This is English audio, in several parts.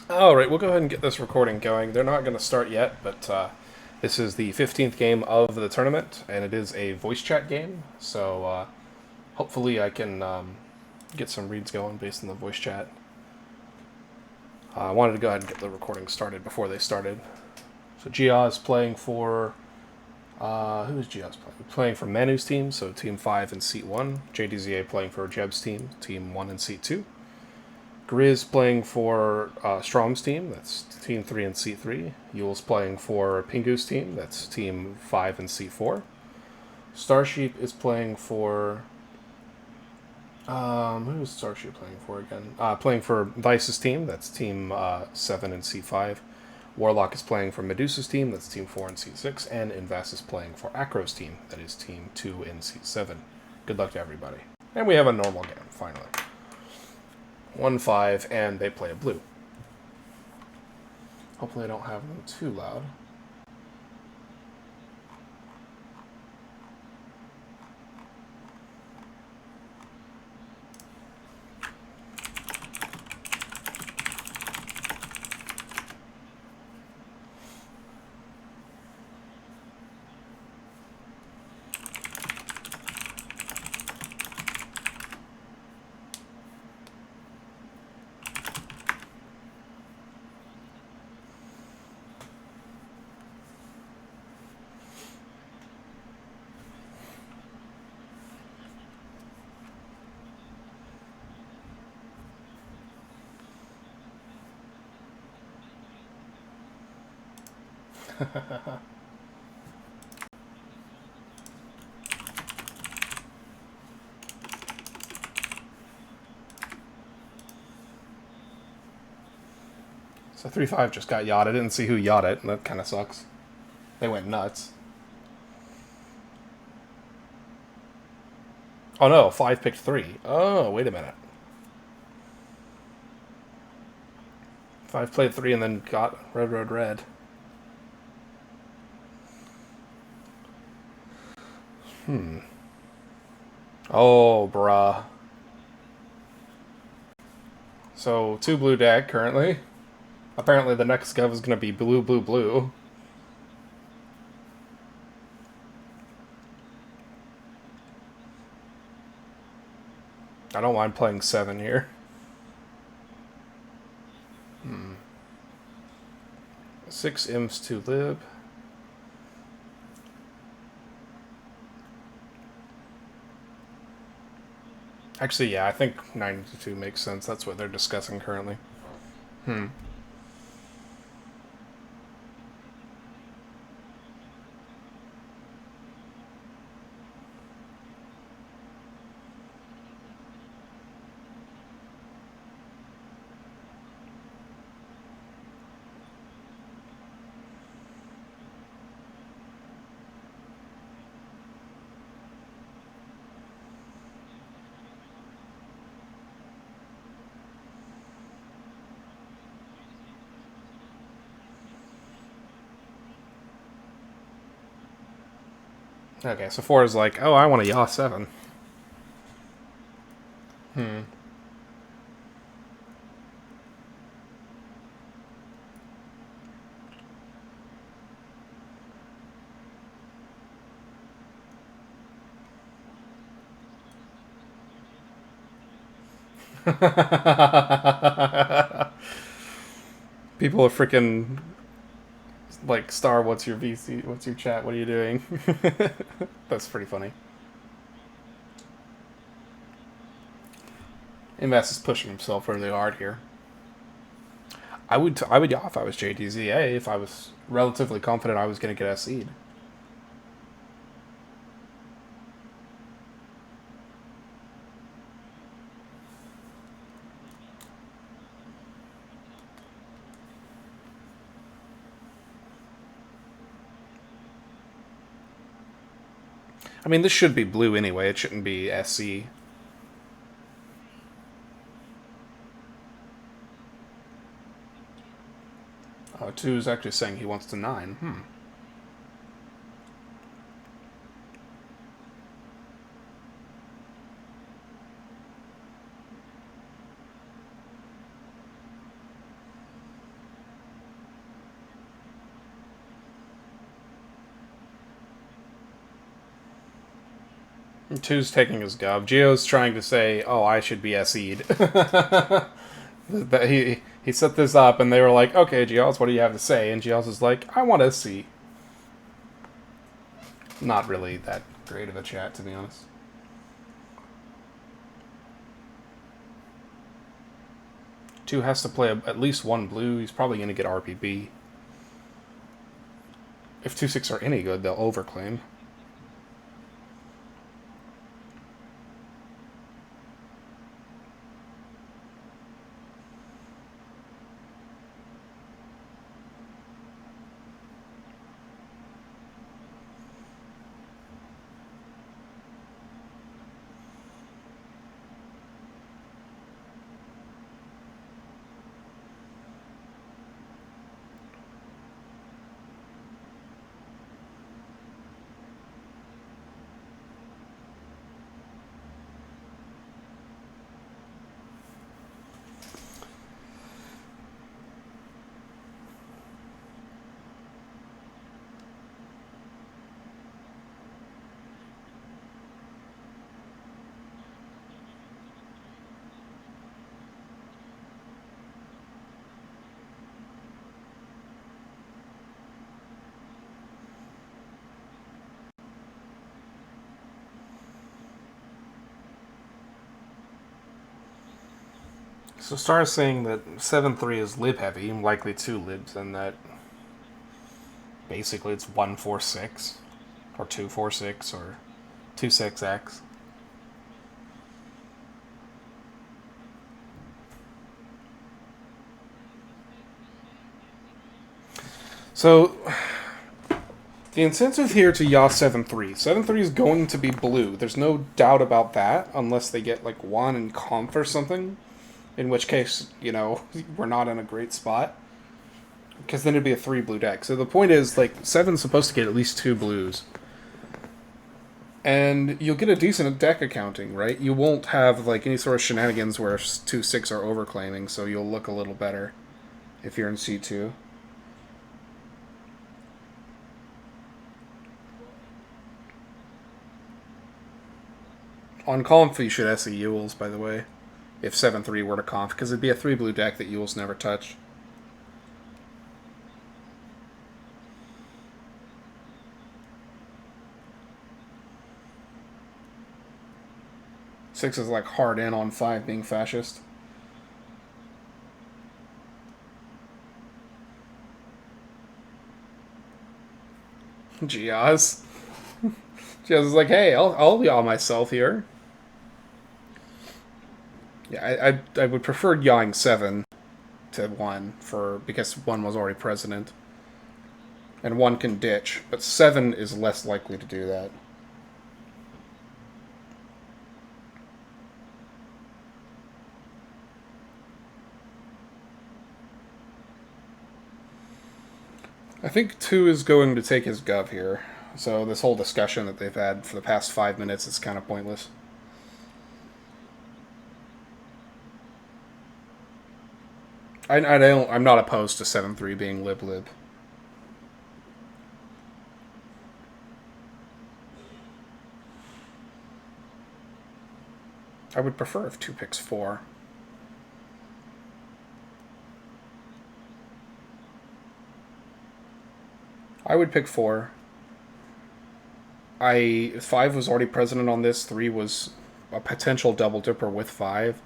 All right, we'll go ahead and get this recording going. They're not going to start yet, but this is the 15th game of the tournament, and it is a voice chat game. So hopefully I can get some reads going based on the voice chat. I wanted to go ahead and get the recording started before they started. So Gia is playing for who is Gia's playing? Playing for Manu's team, so Team 5 in Seat 1. JDZA playing for Jeb's team, Team 1 in Seat 2. Grizz playing for Strom's team, that's Team 3 in Seat 3. Yule's playing for Pingu's team, that's Team 5 in Seat 4. Starsheep is playing for. Who is Starsheep playing for again? Playing for Vice's team, that's Team 7 in Seat 5. Warlock is playing for Medusa's team, that's Team 4 in Seat 6. And Invas is playing for Acro's team, that is Team 2 in Seat 7. Good luck to everybody. And we have a normal game, finally. 1-5, and they play a blue. Hopefully I don't have them too loud. So 3-5 just got yacht. I didn't see who yacht it, and that kind of sucks. They went nuts. Oh no, 5 picked 3. Oh, wait a minute. 5 played 3 and then got red, red, red. Oh, bruh. So 2 blue deck currently. Apparently the next gov is going to be blue, blue, blue. I don't mind playing 7 here. 6 imps to lib. Actually, yeah, I think 92 makes sense. That's what they're discussing currently. Okay, so 4 is like, oh, I want a yaw 7. People are freaking like, Star, what's your VC? What's your chat? What are you doing? That's pretty funny. Invas is pushing himself really hard here. I would yaw if I was JDZA, if I was relatively confident I was going to get SE'd. I mean, this should be blue anyway. It shouldn't be SC. Oh, 2 is actually saying he wants to 9. Two's taking his gov. Geo's trying to say, "Oh, I should be SE'd." That he set this up, and they were like, "Okay, Geos, what do you have to say?" And Geos is like, "I want SC." Not really that great of a chat, to be honest. Two has to play at least one blue. He's probably going to get RPB. If 2/6 are any good, they'll overclaim. So Star is saying that 7/3 is lib heavy, likely 2 libs, and that basically it's 1/4/6, or 2/4/6, or 2/6x. So the incentive here to Yaw 7/3. 7/3 is going to be blue. There's no doubt about that, unless they get like 1 in conf or something. In which case, we're not in a great spot. Because then it'd be a 3 blue deck. So the point is, like, 7's supposed to get at least 2 blues. And you'll get a decent deck accounting, right? You won't have, like, any sort of shenanigans where 2/6 are overclaiming, so you'll look a little better if you're in C2. On conf, you should SE Yules, by the way, if 7/3 were to conf, because it'd be a 3 blue deck that Yules never touch. Six is like hard in on 5 being fascist. Giaz. Giaz is like, hey, I'll yaw myself here. Yeah, I would prefer yawing 7 to 1 because 1 was already president. And 1 can ditch, but 7 is less likely to do that. I think 2 is going to take his gov here. So this whole discussion that they've had for the past 5 minutes is kind of pointless. I'm not opposed to 7/3 being lib-lib. I would prefer if 2 picks 4. I would pick 4. 5 was already president on this. 3 was a potential double dipper with 5.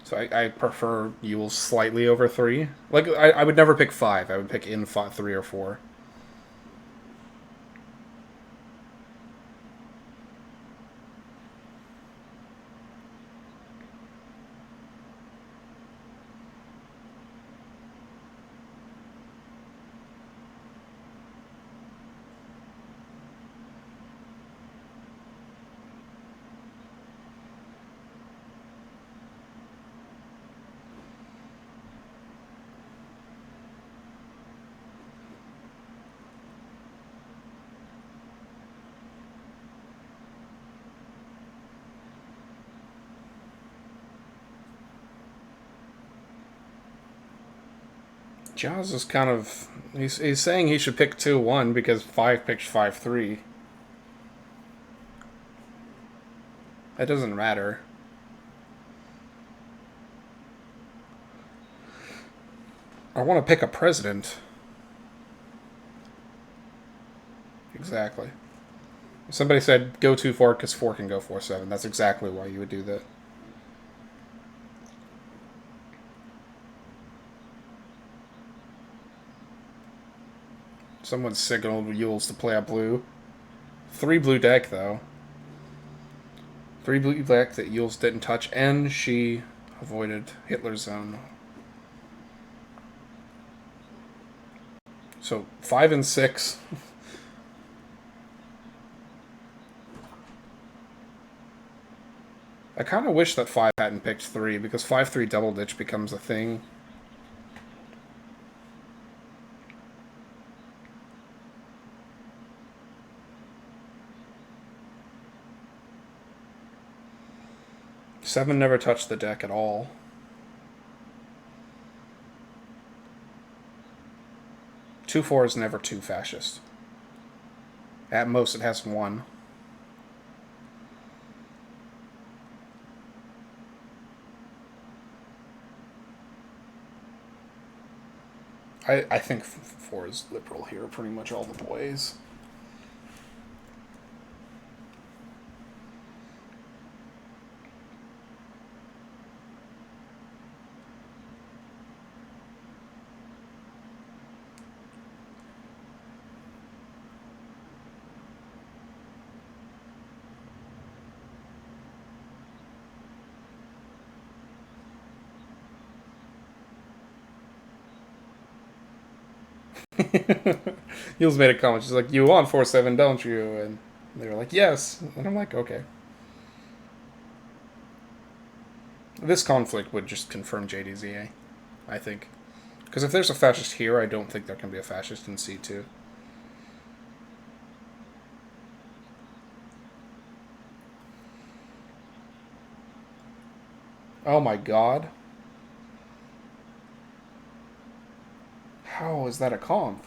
So I prefer Yule slightly over 3. Like, I would never pick 5. I would pick in 3 or 4. Jaws is kind of... He's saying he should pick 2-1 because 5 picked 5-3. It doesn't matter. I want to pick a president. Exactly. Somebody said go 2-4 because 4 can go 4-7. That's exactly why you would do that. Someone signaled Yules to play a blue. 3 blue deck, though. 3 blue deck that Yules didn't touch, and she avoided Hitler's zone. So 5 and 6. I kind of wish that 5 hadn't picked 3, because 5-3 double ditch becomes a thing. Seven never touched the deck at all. Two four is never too fascist. At most, it has 1. I think 4 is liberal here pretty much all the ways. Yules made a comment. She's like, "You want 4-7, don't you?" And they were like, "Yes." And I'm like, "Okay." This conflict would just confirm JDZA, I think. Because if there's a fascist here, I don't think there can be a fascist in C2. Oh my god. How is that a conf?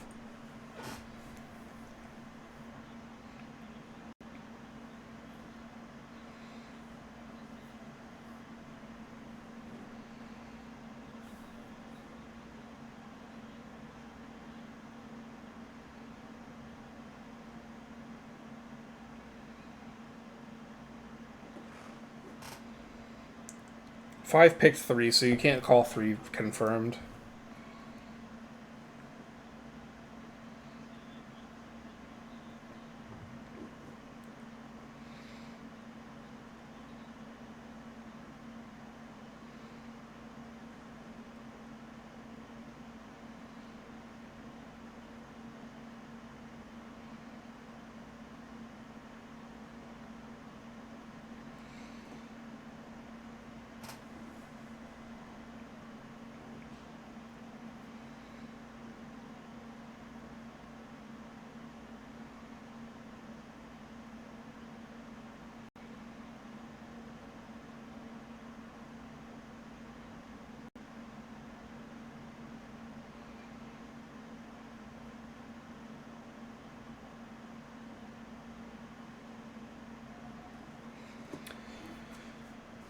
Five picked 3, so you can't call 3 confirmed.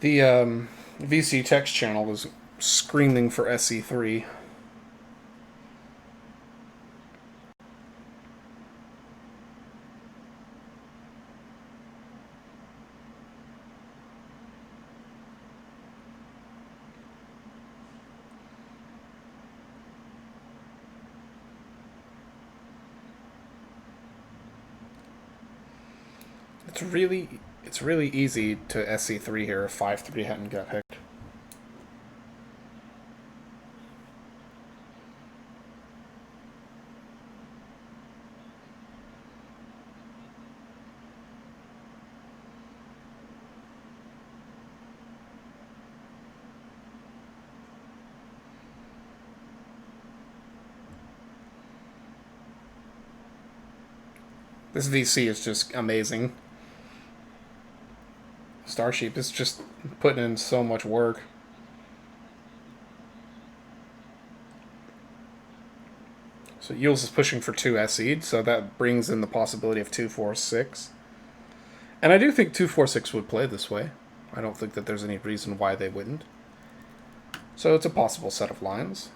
The VC text channel was screaming for SC3. It's really easy to SC3 here if 5-3 hadn't got picked. This VC is just amazing. Starsheep is just putting in so much work. So Yules is pushing for 2 SE'd, so that brings in the possibility of 2-4-6. And I do think 246 would play this way. I don't think that there's any reason why they wouldn't. So it's a possible set of lines.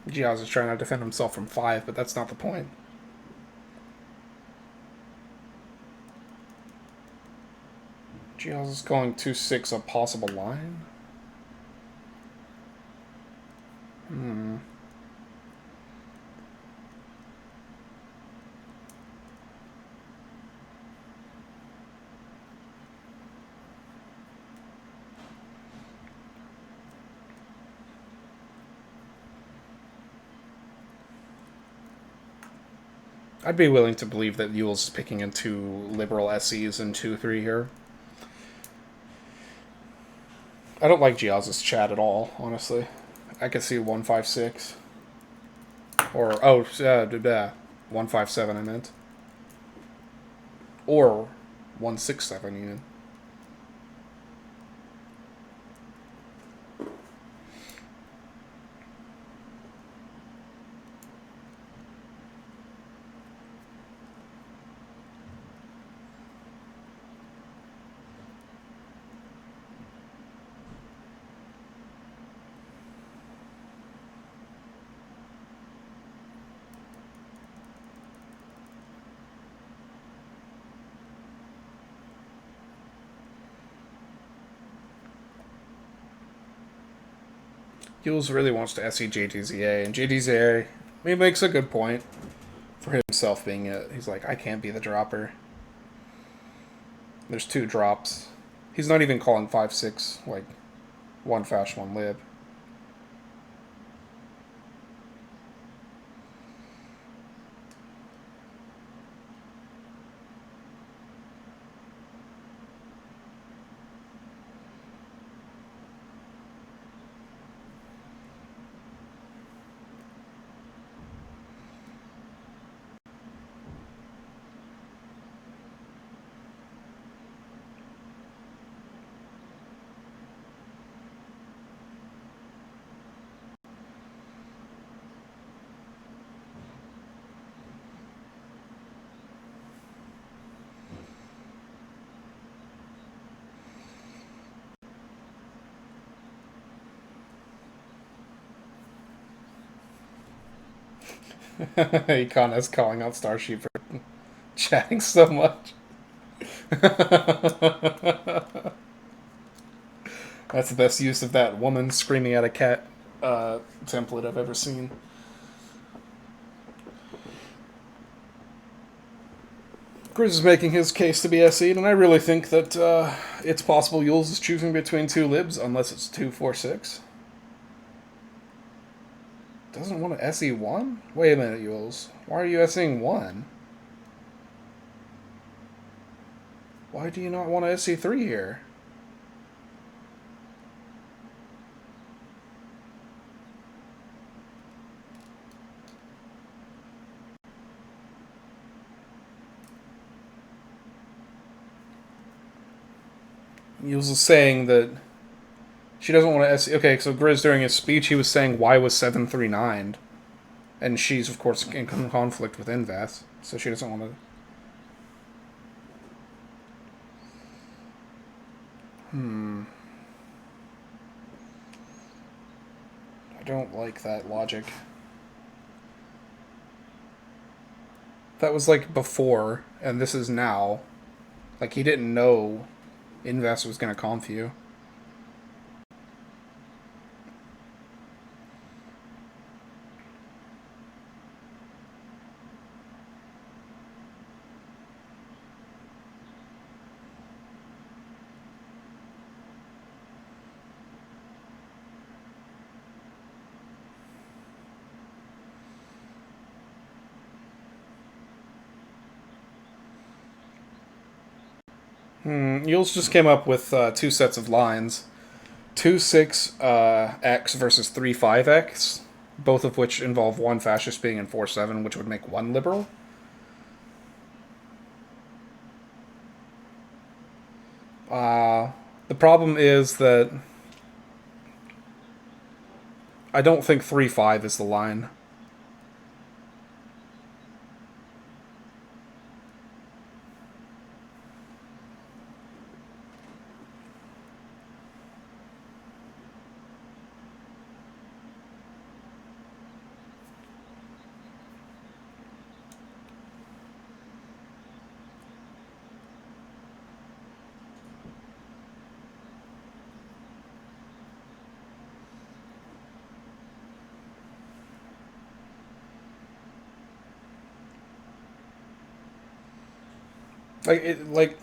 Giaz is trying to defend himself from 5, but that's not the point. Giaz is calling 2-6 a possible line. I'd be willing to believe that Yule's picking into liberal SEs in 2-3 here. I don't like Giaz's chat at all, honestly. I could see 156. Or, 157 I meant. Or 167 even. Yules really wants to SE JDZA, and JDZA, he makes a good point for himself being it. He's like, I can't be the dropper. There's 2 drops. He's not even calling 5-6, like 1 Fash, 1 Lib. Econ calling out Starsheep for chatting so much. That's the best use of that woman screaming at a cat template I've ever seen. Grizz is making his case to be SE'd, and I really think that it's possible Yules is choosing between 2 libs, unless it's 2-4-6. Doesn't want to SE 1? Wait a minute, Yules. Why are you SEing 1? Why do you not want to SE 3 here? Yules is saying that she doesn't want to SE. Okay, so Grizz during his speech, he was saying why was 739, and she's of course in conflict with Invas, so she doesn't want to. I don't like that logic. That was like before, and this is now. Like he didn't know Invas was gonna conf you. Yules just came up with two sets of lines. 2-6 X versus 3-5 X, both of which involve one fascist being in 4-7, which would make one liberal. The problem is that I don't think 3-5 is the line. Like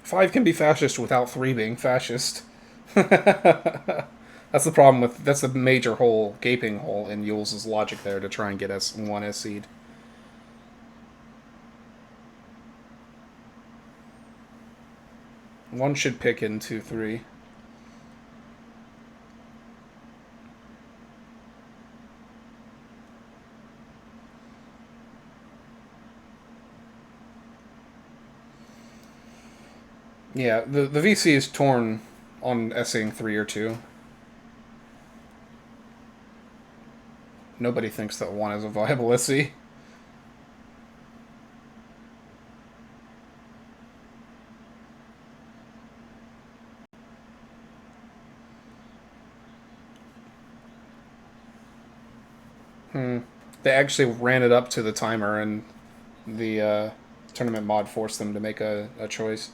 5 can be fascist without 3 being fascist. That's the problem with that's the major hole, gaping hole in Yules' logic there to try and get S1 S seed. One should pick in 2-3. Yeah, the VC is torn on S'ing 3 or 2. Nobody thinks that 1 is a viable SC. They actually ran it up to the timer, and the tournament mod forced them to make a choice.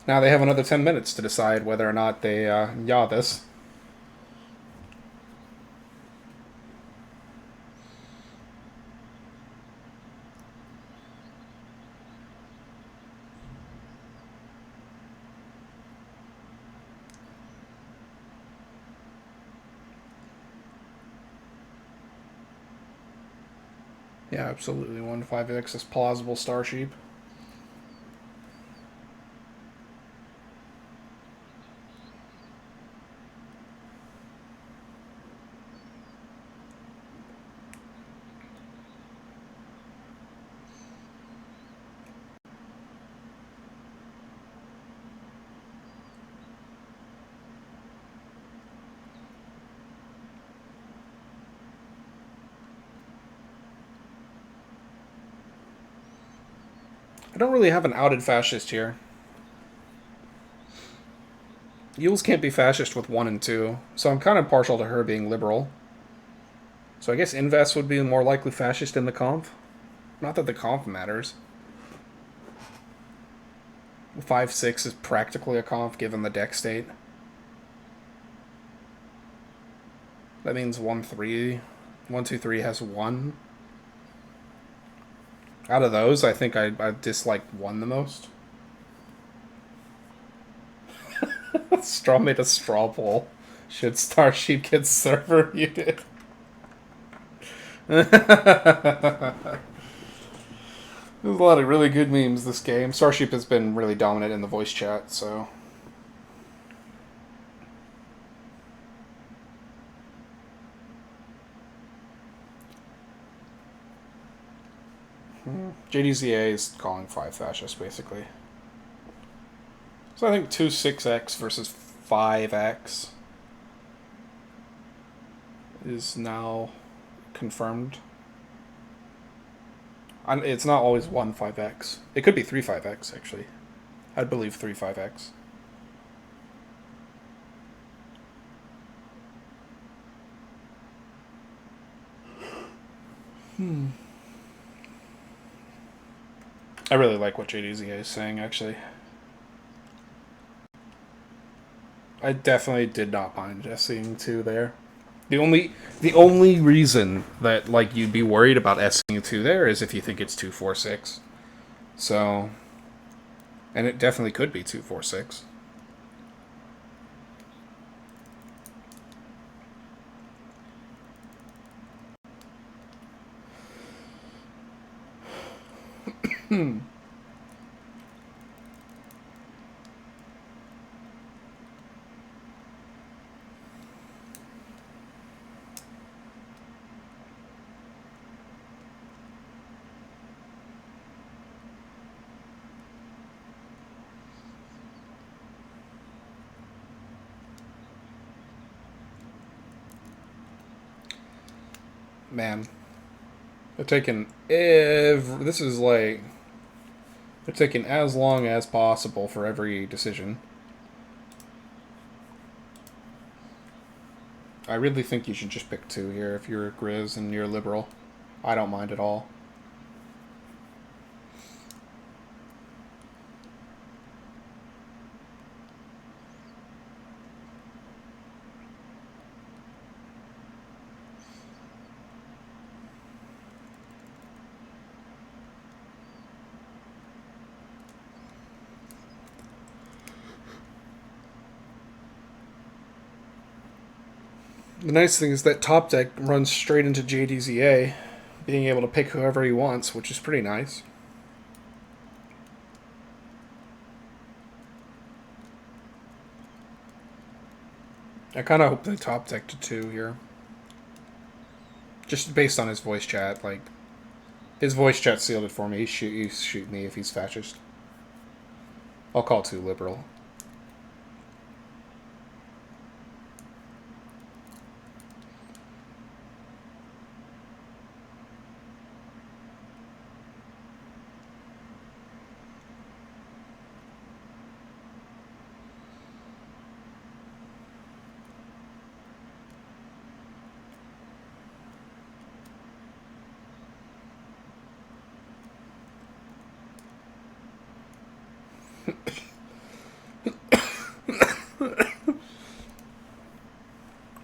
Now they have another 10 minutes to decide whether or not they yaw this. Yeah, absolutely. 1-5X is plausible Starsheep. I don't really have an outed fascist here. Yules can't be fascist with 1 and 2, so I'm kind of partial to her being liberal. So I guess Invest would be more likely fascist in the conf. Not that the conf matters. 5-6 is practically a conf given the deck state. That means 1-3. 1-2-3 has 1. Out of those, I think I dislike 1 the most. Straw made a straw poll. Should Starsheep get server muted? There's a lot of really good memes this game. Starsheep has been really dominant in the voice chat, so. JDZA is calling 5 fascist, basically. So I think 2-6X versus 5X is now confirmed. It's not always 1-5X. It could be 3-5X, actually. I'd believe 3-5X. I really like what JDZA is saying, actually. I definitely did not mind seeing 2 there. The only reason that like you'd be worried about seeing 2 there is if you think it's 2-4-6. So, and it definitely could be 2-4-6. Man, they're taking this is like they're taking as long as possible for every decision. I really think you should just pick 2 here if you're a Grizz and you're a liberal. I don't mind at all. The nice thing is that top deck runs straight into JDZA, being able to pick whoever he wants, which is pretty nice. I kind of hope they top deck to 2 here. Just based on his voice chat, like, his voice chat sealed it for me. He's shoot me if he's fascist. I'll call 2 liberal.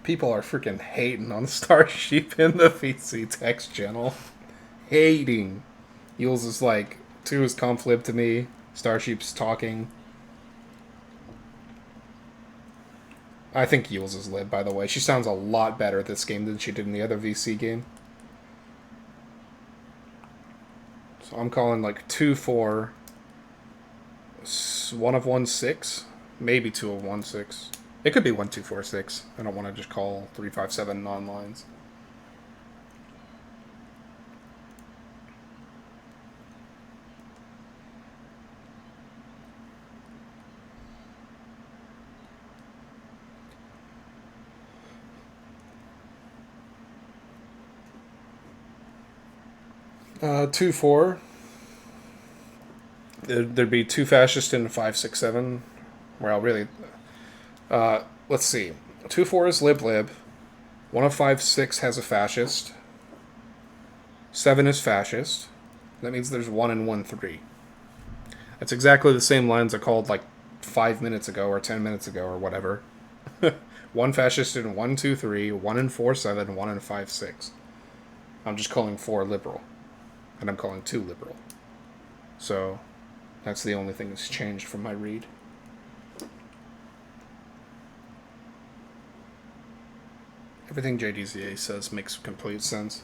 People are freaking hating on Starship in the VC text channel. Hating. Yules is like, 2 is conflib to me. Starship's talking. I think Yules is lib, by the way. She sounds a lot better this game than she did in the other VC game. So I'm calling like 2-4. 1 of 1 6. Maybe 2 of 1 6. It could be 1 2 4 6. I don't want to just call 3 5 7 non-lines. Uh, 2-4. There'd be 2 fascist and 5 6 7. Well, really. Let's see. 2-4 is lib. 1 of 5 6 has a fascist. 7 is fascist. That means there's 1 and 1 3. That's exactly the same lines I called like 5 minutes ago or 10 minutes ago or whatever. 1 fascist and 1 2 3. 1 and 4 7. 1 and 5 6. I'm just calling 4 liberal. And I'm calling 2 liberal. So that's the only thing that's changed from my read. Everything JDZA says makes complete sense.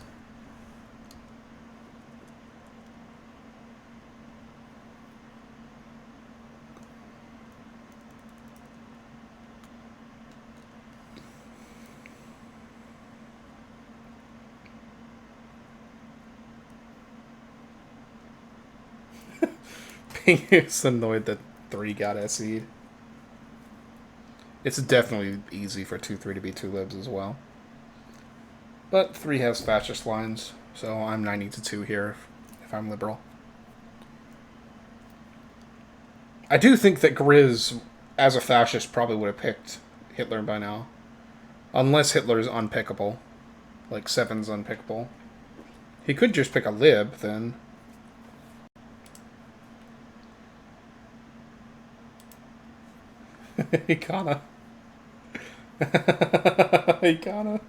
Ping is annoyed that 3 got SE'd. It's definitely easy for 2-3 to be 2 libs as well. But 3 has fascist lines, so I'm 90-2 here if I'm liberal. I do think that Grizz, as a fascist, probably would have picked Hitler by now. Unless Hitler's unpickable. Like 7's unpickable. He could just pick a lib, then. He kinda. He kinda.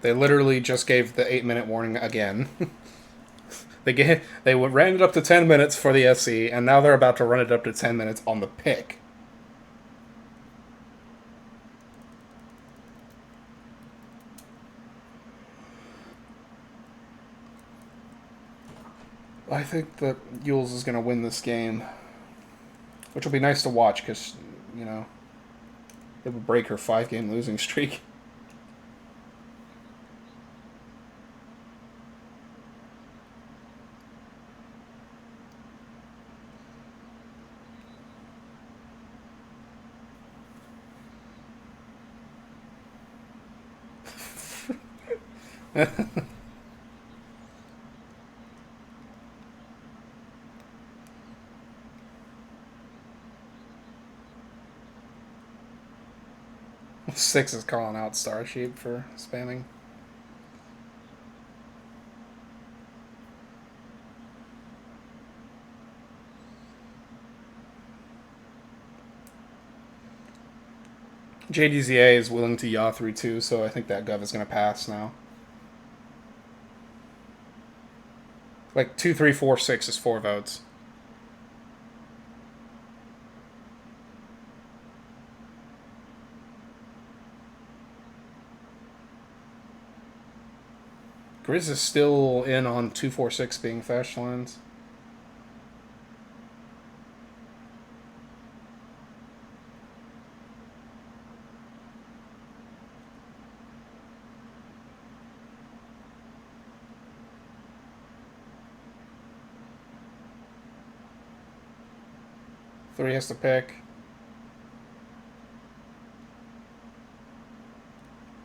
They literally just gave the 8-minute warning again. They ran it up to 10 minutes for the SC, and now they're about to run it up to 10 minutes on the pick. I think that Yules is going to win this game, which will be nice to watch because, you know, It would break her 5-game losing streak. Six is calling out Starsheep for spamming. JDZA is willing to yaw through too, so I think that Gov is going to pass now. Like 2, 3, 4, 6 is 4 votes. Grizz is still in on 2, 4, 6 being fast lines. Three has to pick.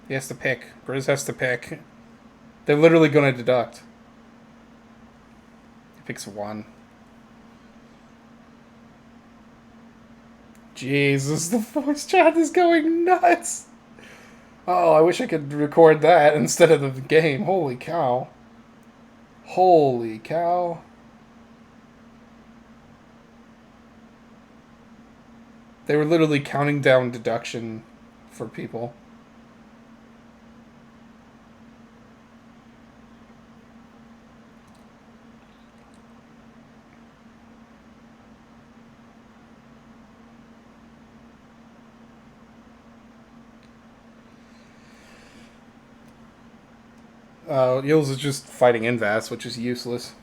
He has to pick. Grizz has to pick. They're literally going to deduct. He picks 1. Jesus, the voice chat is going nuts. Oh, I wish I could record that instead of the game. Holy cow. Holy cow. They were literally counting down deduction for people. Yils is just fighting Invas, which is useless.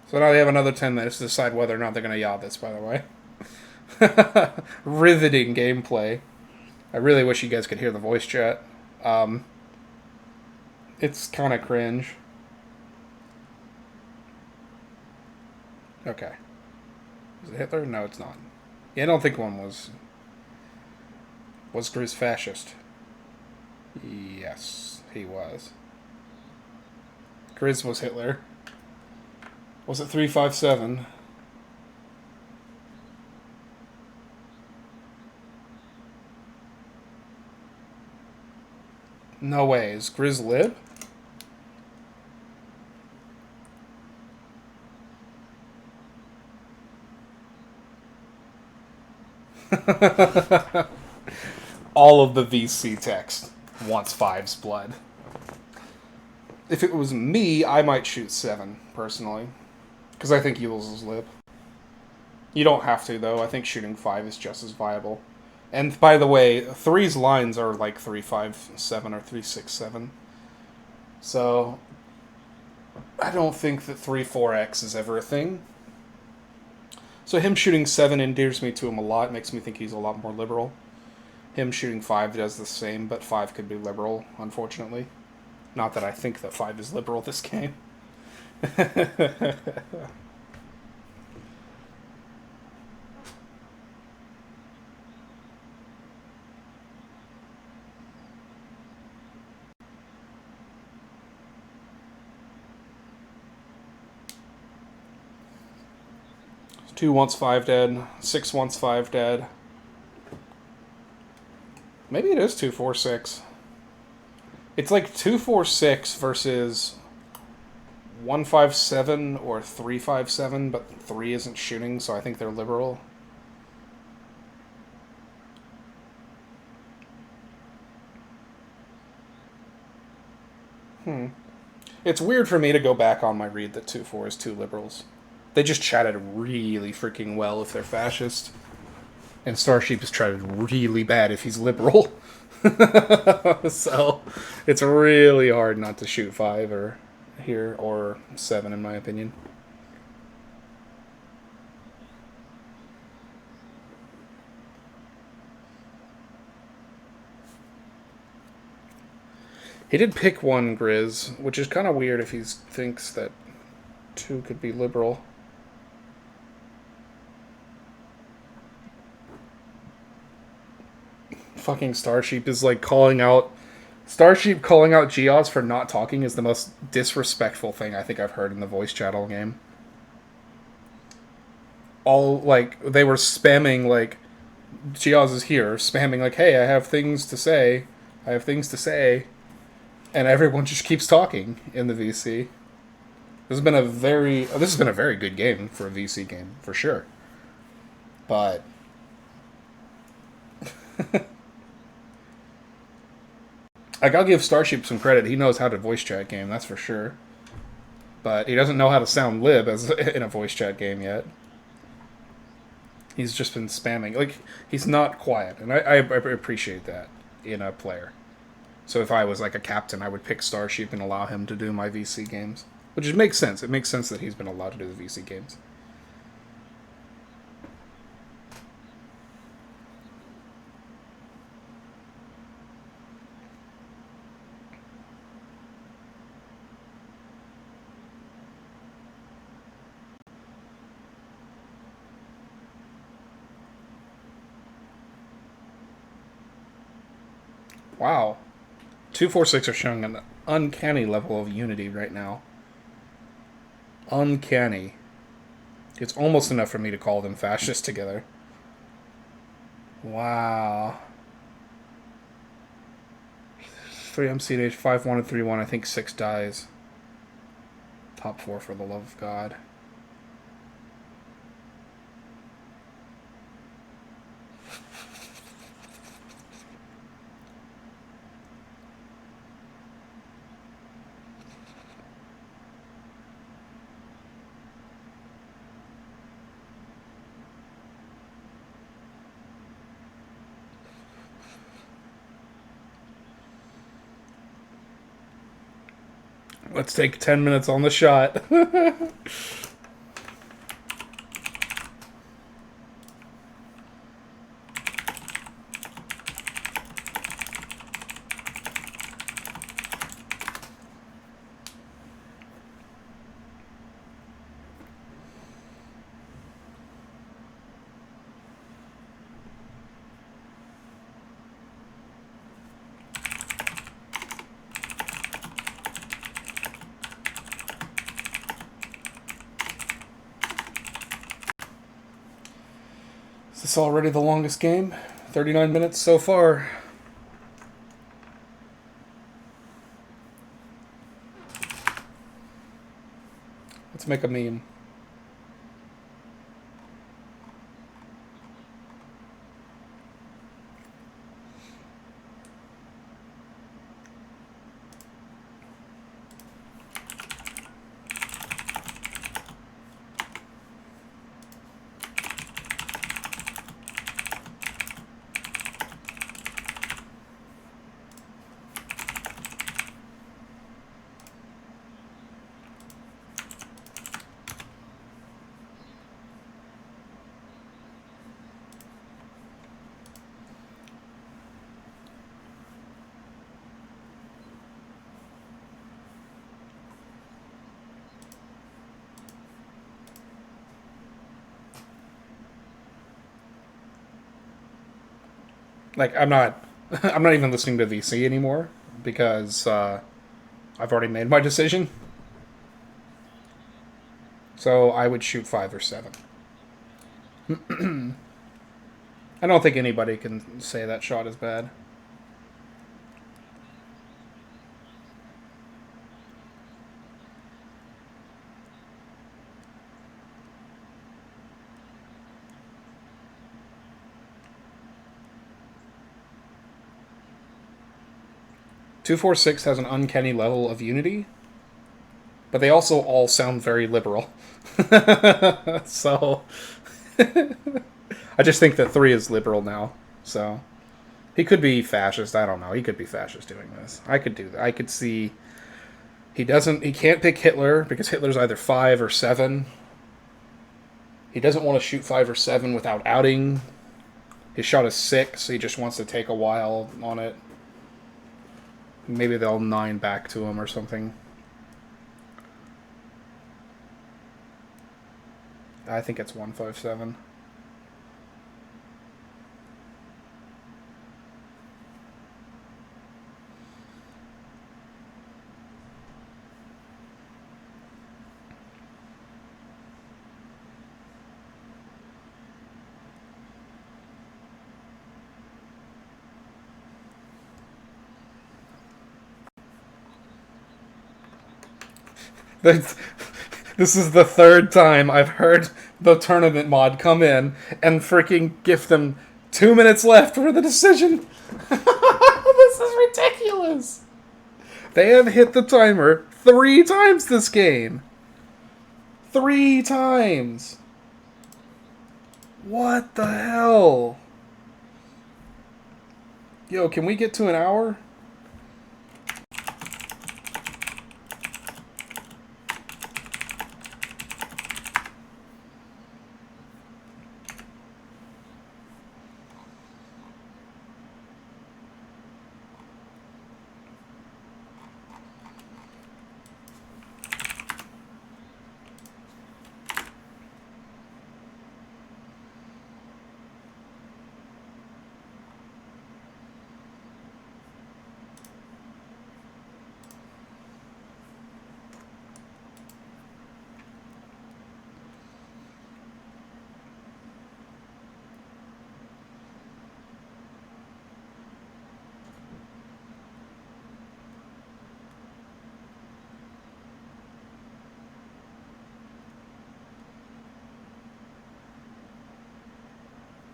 So now they have another 10 minutes to decide whether or not they're going to yaw this, by the way. Riveting gameplay. I really wish you guys could hear the voice chat. It's kind of cringe. Okay. Is it Hitler? No, it's not. Yeah, I don't think one was... Was Grizz fascist? Yes, he was. Grizz was Hitler. Was it 357? No way. Is Grizz lib? All of the VC text wants 5's blood. If it was me, I might shoot 7, personally. Because I think Yules is lib. You don't have to, though. I think shooting 5 is just as viable. And by the way, 3's lines are like 357 or 367. So, I don't think that 3-4x is ever a thing. So him shooting 7 endears me to him a lot, makes me think he's a lot more liberal. Him shooting 5 does the same, but 5 could be liberal, unfortunately. Not that I think that 5 is liberal this game. 2 wants 5 dead. 6 wants 5 dead. Maybe it is 2-4-6. It's like 2-4-6 versus 1-5-7 or 3-5-7, but 3 isn't shooting, so I think they're liberal. It's weird for me to go back on my read that 2-4 is 2 liberals. They just chatted really freaking well if they're fascist. And Starsheep has chatted really bad if he's liberal. So it's really hard not to shoot 5 or here or 7 in my opinion. He did pick 1 Grizz, which is kind of weird if he thinks that 2 could be liberal. Fucking Starsheep is like calling out. Starsheep calling out Geoz for not talking is the most disrespectful thing I think I've heard in the voice chat all game. All like they were spamming like Geoz is here, spamming like, "Hey, I have things to say. I have things to say," and everyone just keeps talking in the VC. This has been a very good game for a VC game for sure. But like I'll give Starsheep some credit. He knows how to voice chat game, that's for sure. But he doesn't know how to sound lib as in a voice chat game yet. He's just been spamming. Like he's not quiet, and I appreciate that in a player. So if I was like a captain, I would pick Starsheep and allow him to do my VC games, which makes sense. It makes sense that he's been allowed to do the VC games. Wow. 246 are showing an uncanny level of unity right now. Uncanny. It's almost enough for me to call them fascists together. Wow. 3 MCH, 5-1 and 3-1. I think 6 dies. Top 4 for the love of God. Let's take 10 minutes on the shot. Is this already the longest game? 39 minutes so far. Let's make a meme. Like I'm not I'm not even listening to VC anymore because I've already made my decision. So I would shoot 5 or 7. I don't think anybody can say that shot is bad. Two four six has an uncanny level of unity. but they also all sound very liberal. So I just think that 3 is liberal now. So he could be fascist. I don't know. He could be fascist doing this. I could do that. I could see he doesn't. He can't pick Hitler because Hitler's either 5 or 7. He doesn't want to shoot 5 or 7 without outing. His shot is 6. So he just wants to take a while on it. Maybe they'll 9 back to him or something. I think it's 157. This is the 3rd time I've heard the tournament mod come in and freaking give them 2 minutes left for the decision. This is ridiculous. They have hit the timer 3 times this game. 3 times. What the hell? Yo, can we get to an hour?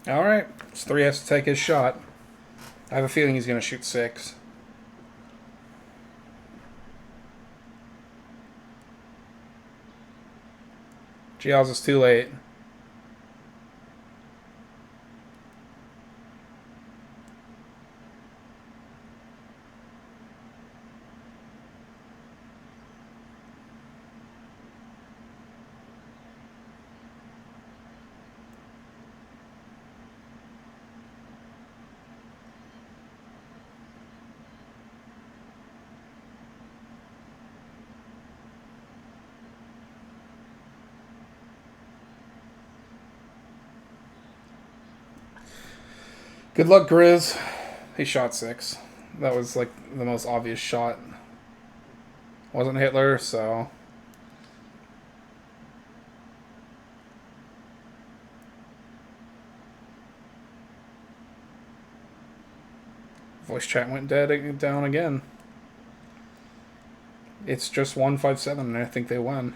Alright, 3 has to take his shot. I have a feeling he's going to shoot 6. Giles is too late. Good luck, Grizz. He shot 6. That was like the most obvious shot. Wasn't Hitler, so... Voice chat went down again. It's just 157, and I think they won.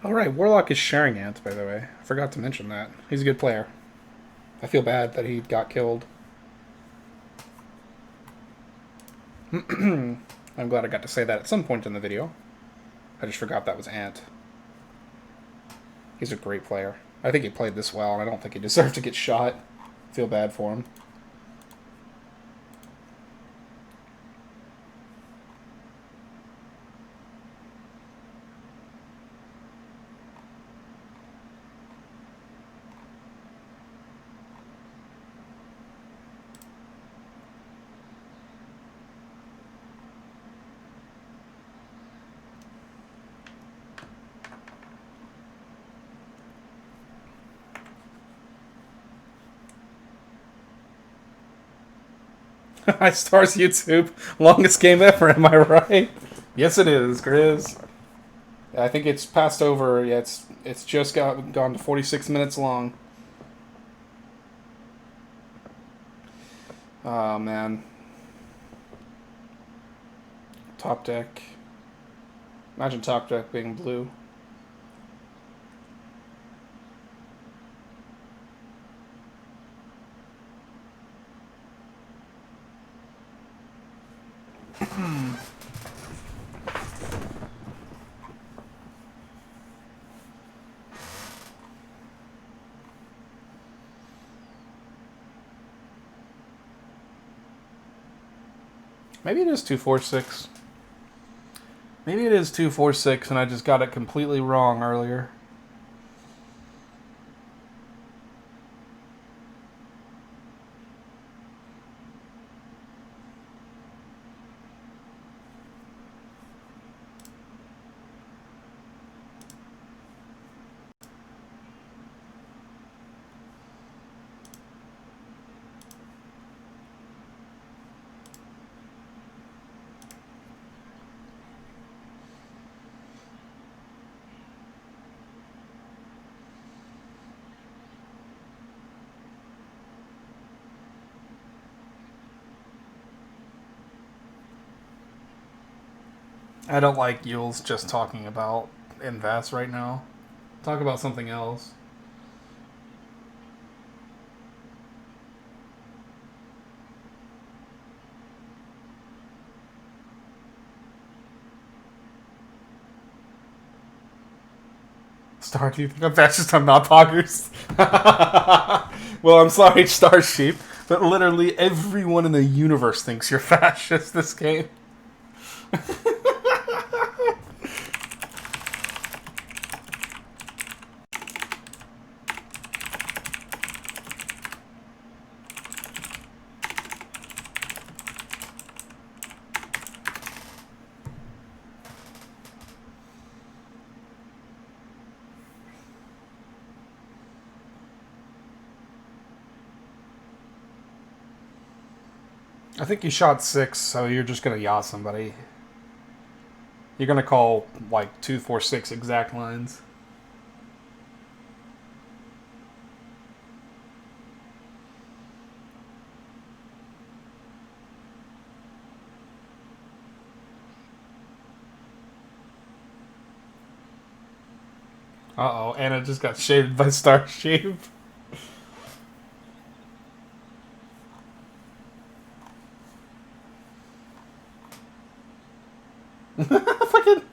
Alright, Warlock is sharing Ant, by the way. I forgot to mention that. He's a good player. I feel bad that he got killed. I'm glad I got to say that at some point in the video. I just forgot that was Ant. He's a great player. I think he played this well, and I don't think he deserved to get shot. I feel bad for him. High Stars YouTube. Longest game ever, am I right? Yes, it is, Grizz. I think it's passed over. Yeah, it's just gone to 46 minutes long. Oh, man. Top Deck. Imagine Top Deck being blue. Maybe it is 246. Maybe it is 246 and I just got it completely wrong earlier. I don't like Yules just talking about Invest right now. Talk about something else. Star, do you think I'm fascist? I'm not poggers. Well, I'm sorry, Starsheep, but literally everyone in the universe thinks you're fascist this game. I think you shot 6, so you're just gonna yaw somebody. You're gonna call like 246 exact lines. Uh oh, Anna just got shaded by Starsheep. Fucking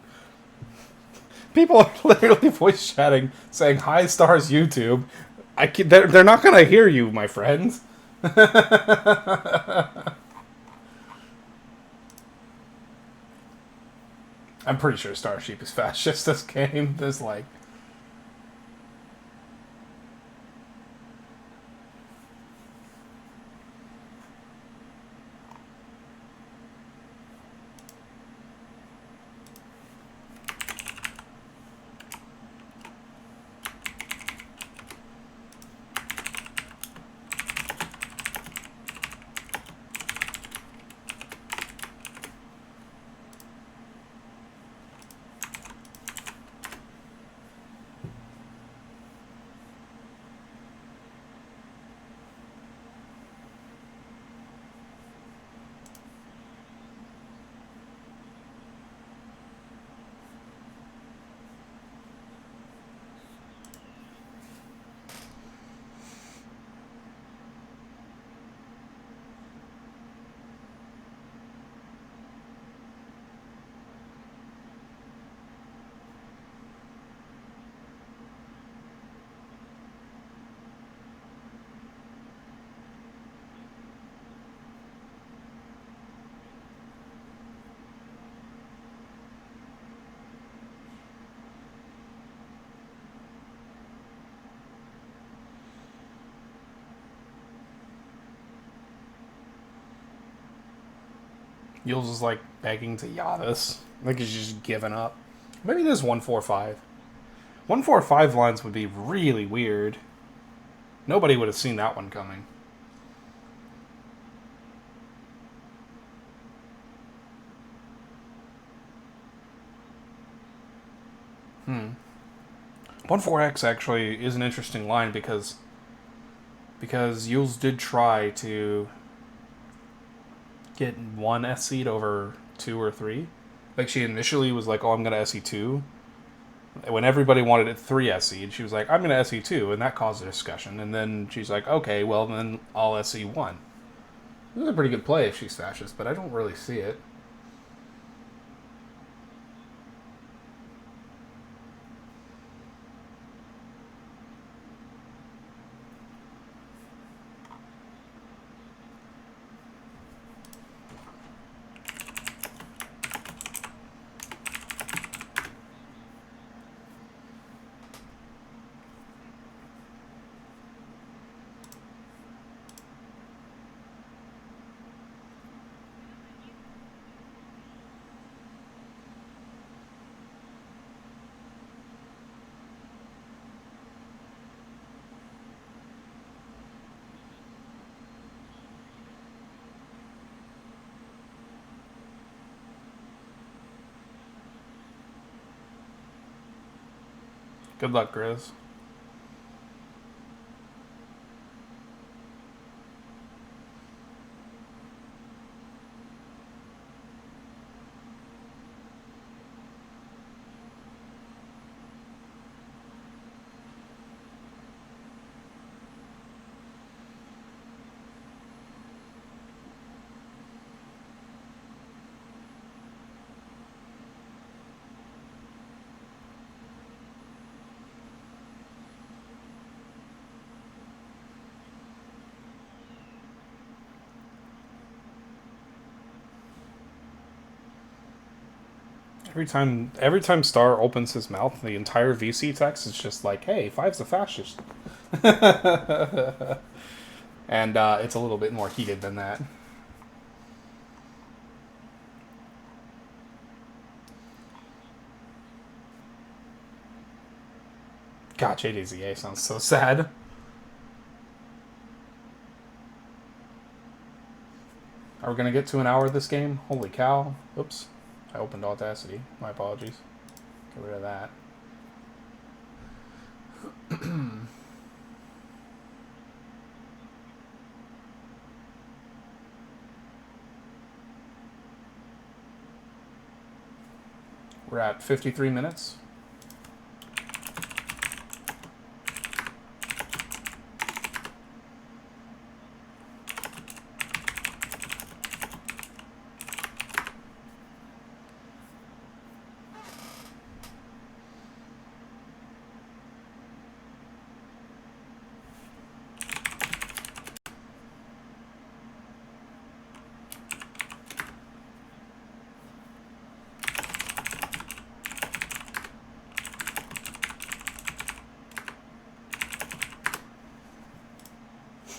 people are literally voice chatting, saying "Hi, Stars YouTube." They're not gonna hear you, my friends. I'm pretty sure Starsheep is fascist. This game, there's like. Yules is like begging to yaw this. I think he's just giving up. Maybe it is 145. 145 lines would be really weird. Nobody would have seen that one coming. 1-4X actually is an interesting line because Yules did try to get one S seed over 2 or 3. Like, she initially was like, oh, I'm going to SE 2. When everybody wanted it 3 S seed, she was like, I'm going to SE 2, and that caused a discussion. And then she's like, okay, well, then I'll SE 1. This is a pretty good play if she's fascist, but I don't really see it. Good luck, Grizz. Every time Star opens his mouth, the entire VC text is just like, "Hey, Five's a fascist," and it's a little bit more heated than that. God, JDZA sounds so sad. Are we gonna get to an hour of this game? Holy cow! Oops, I opened Audacity. My apologies. Get rid of that. We're at 53 minutes.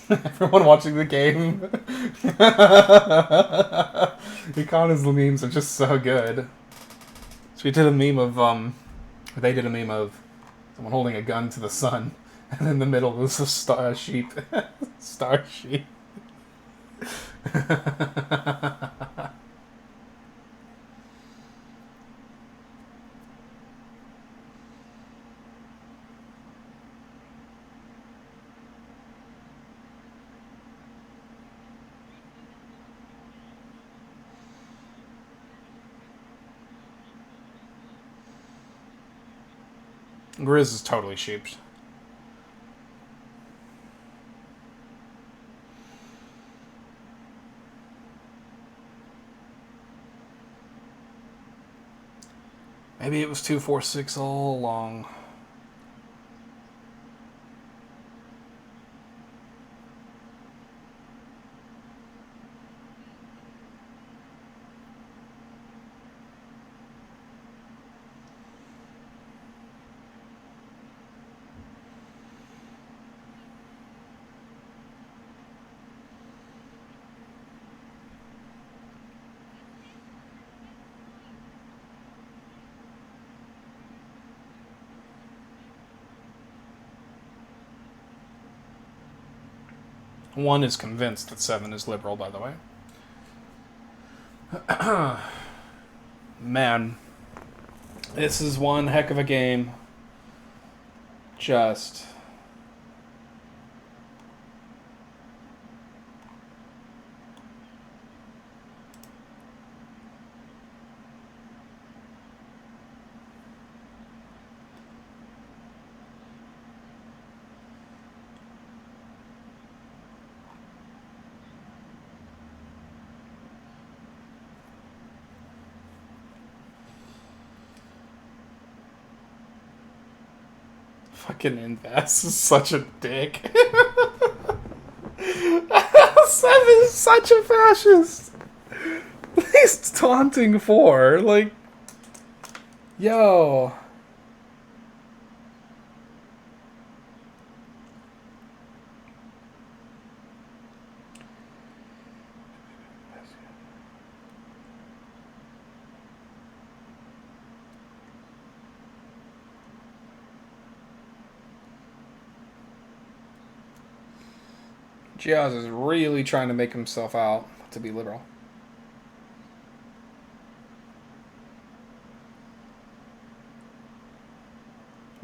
Everyone watching the game. Ikana's memes are just so good. She did a meme of they did a meme of someone holding a gun to the sun, and in the middle was a star sheep, star sheep. Grizz is totally sheeped. Maybe it was 246 all along. One is convinced that 7 is liberal, by the way. Man, This is one heck of a game. Just... Fucking Invest is such a dick. Sev is such a fascist. He's taunting 4. Like, yo. Giaz is really trying to make himself out to be liberal.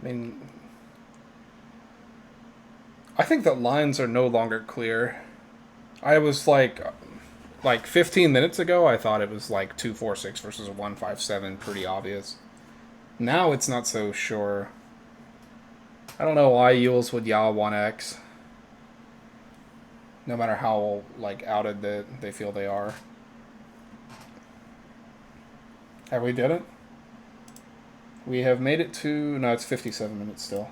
I mean, I think that lines are no longer clear. I was like 15 minutes ago, I thought it was like 246 versus a 157, pretty obvious. Now it's not so sure. I don't know why Yules would yaw 1x. No matter how like outed that they feel they are. Have we did it? We have made it to... No, it's 57 minutes still.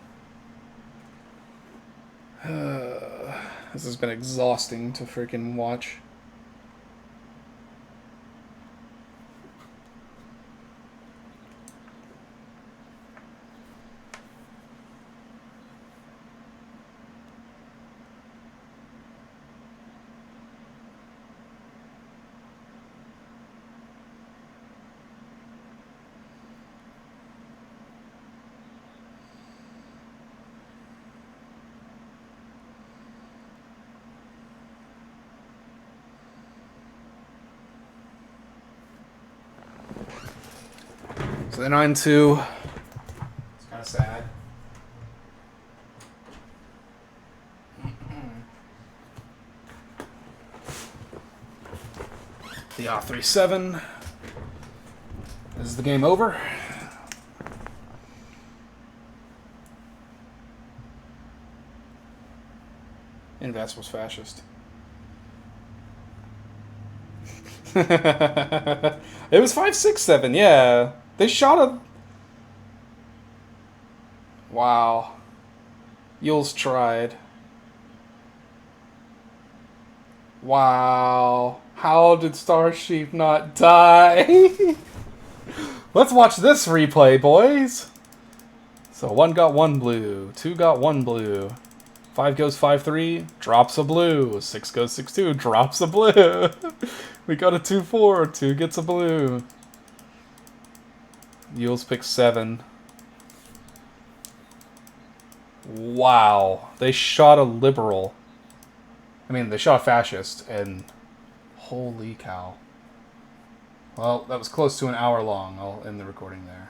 This has been exhausting to freaking watch. So they're 9-2. It's kind of sad. The R37. Is the game over? Invest was fascist. It was 5-6-7, yeah. They shot a... Wow. Yules tried. Wow. How did Starsheep not die? Let's watch this replay, boys. So 1 got 1 blue. 2 got 1 blue. 5 goes 5-3, drops a blue. 6 goes 6-2, drops a blue. We got a 2-4, 2 gets a blue. Yules picks 7. Wow. They shot a liberal. I mean, they shot a fascist, and holy cow. Well, that was close to an hour long. I'll end the recording there.